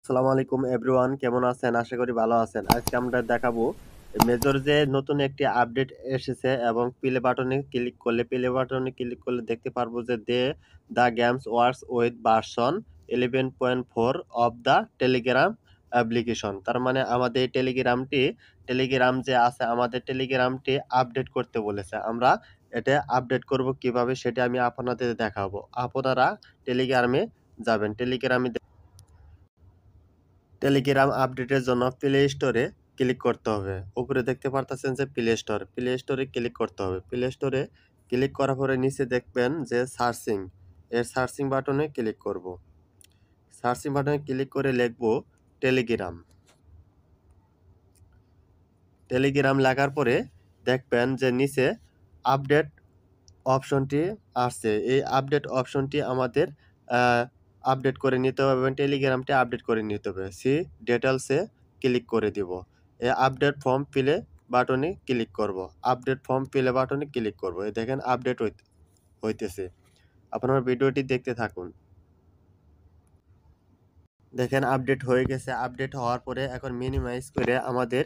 আসসালামু আলাইকুম এভরিওয়ান, কেমন আছেন? আশা করি ভালো আছেন। আজকে আমরা দেখাবো মেজর যে নতুন একটি আপডেট এসেছে এবং প্লে বাটনে ক্লিক করলে দেখতে পারবো যে the games works with version 11.4 of the Telegram application. তার মানে আমাদের টেলিগ্রাম যে আছে আমাদের টেলিগ্রামটি আপডেট করতে বলেছে। আমরা এটা আপডেট করব কিভাবে সেটা আমি আপনাদের দেখাবো। আপনারা টেলিগ্রামে যাবেন। টেলিগ্রাম আপডেটের জন্য প্লে স্টোরে ক্লিক করতে হবে। উপরে দেখতে পারতেছেন যে প্লে স্টোরে ক্লিক করতে হবে। প্লে স্টোরে ক্লিক করার পরে নিচে দেখবেন যে সার্চিং, সার্চিং বাটনে ক্লিক করব। সার্চিং বাটনে ক্লিক করে লিখব টেলিগ্রাম। টেলিগ্রাম লেখার পরে দেখবেন যে নিচে আপডেট অপশনটি আসছে। এই আপডেট অপশনটি আমাদের আপডেট করে নিতে হবে এবং টেলিগ্রামটি আপডেট করে নিতে হবে। ডিটেইলসে ক্লিক করে দিব। এই আপডেট ফর্ম ফিলে বাটনে ক্লিক করব। আপডেট ফর্ম ফিলে বাটনে ক্লিক করব। এই দেখেন আপডেট হইতেছে। আপনারা ভিডিওটি দেখতে থাকুন। দেখেন আপডেট হয়ে গেছে। আপডেট হওয়ার পরে এখন মিনিমাইজ করে আমাদের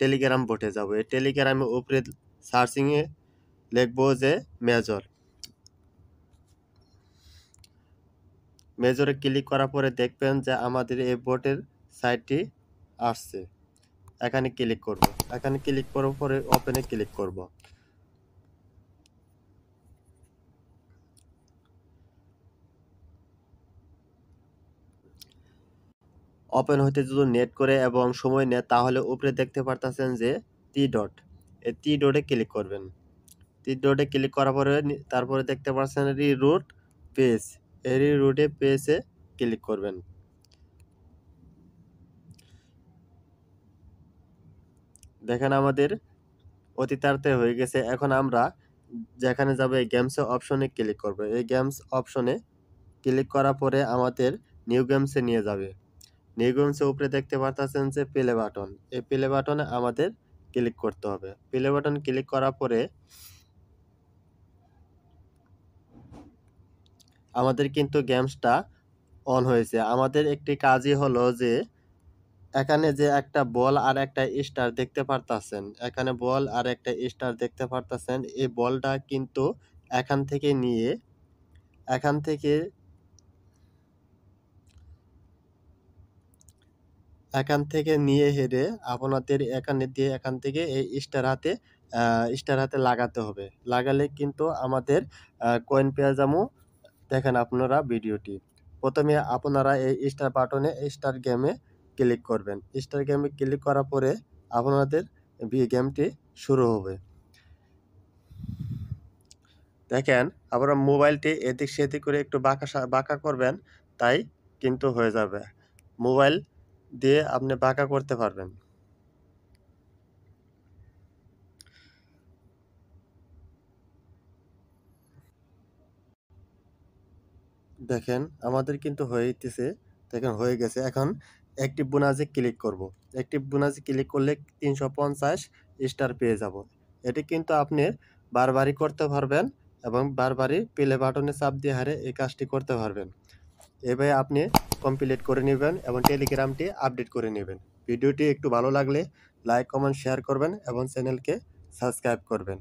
টেলিগ্রাম বটে যাব। এই টেলিগ্রামের উপরে সার্চিংয়ে লিখব যে মেজর। মেজরে ক্লিক করার পরে দেখবেন যে আমাদের এই বোটের সাইটটি আসছে। এখানে ক্লিক করব। এখানে ক্লিক করার পরে ওপেনে ক্লিক করব। ওপেন হইতে যদি নেট করে এবং সময় নেয় তাহলে উপরে দেখতে পারতেছেন যে টি ডট, এই টি ডটে ক্লিক করবেন। টি ডটে ক্লিক করার পরে তারপরে দেখতে পাচ্ছেন রিরুট পেজ, এই রিরুটে পেজে ক্লিক করবেন। দেখেন আমাদের অতি তাড়াতাড়ি হয়ে গেছে। এখন আমরা যেখানে যাব এই গেমস অপশনে ক্লিক করব। এই গেমস অপশনে ক্লিক করার পরে আমাদের নিউ গেমসে নিয়ে যাবে। নিউ গেমসের উপরে দেখতে পারতেছেন যে প্লে বাটন, এই প্লে বাটনে আমাদের ক্লিক করতে হবে। প্লে বাটন ক্লিক করার পরে আমাদের কিন্তু গেমসটা অন হয়েছে। আমাদের একটি কাজই হলো যে এখানে যে একটা বল আর একটা স্টার দেখতে পারতাছেন, এখানে বল আর একটা স্টার দেখতে পারতাছেন, এই বলটা কিন্তু এখান থেকে নিয়ে এখান থেকে নিয়ে হেরে আপনাদের এখান থেকে এই স্টার হাতে লাগাতে হবে। লাগালে কিন্তু আমাদের কয়েন পেয়ে যাবো। দেখেন আপনারা ভিডিওটি। প্রথমে আপনারা এই স্টার বাটনে স্টার গেমে ক্লিক করবেন। স্টার গেমে ক্লিক করার পরে আপনাদের গেমটি শুরু হবে। দেখেন আপনারা মোবাইলটি এদিক সেদিক করে একটু বাঁকা করবেন, তাই কিন্তু হয়ে যাবে। মোবাইল দিয়ে আপনি বাঁকা করতে পারবেন। দেখেন আমাদের কিন্তু হইতেছে। দেখেন হয়ে গেছে। এখন অ্যাক্টিভ বোনাসে ক্লিক করব। অ্যাক্টিভ বোনাসে ক্লিক করলে ৩৫০ স্টার পেয়ে যাব। এটি কিন্তু আপনি বারবারই করতে পারবেন এবং বারবারই প্লে বাটনে চাপ দিয়ে হারে এই কাজটি করতে পারবেন। এভাবে আপনি কমপ্লিট করে নেবেন এবং টেলিগ্রামটি আপডেট করে নেবেন। ভিডিওটি একটু ভালো লাগলে লাইক, কমেন্ট, শেয়ার করবেন এবং চ্যানেলকে সাবস্ক্রাইব করবেন।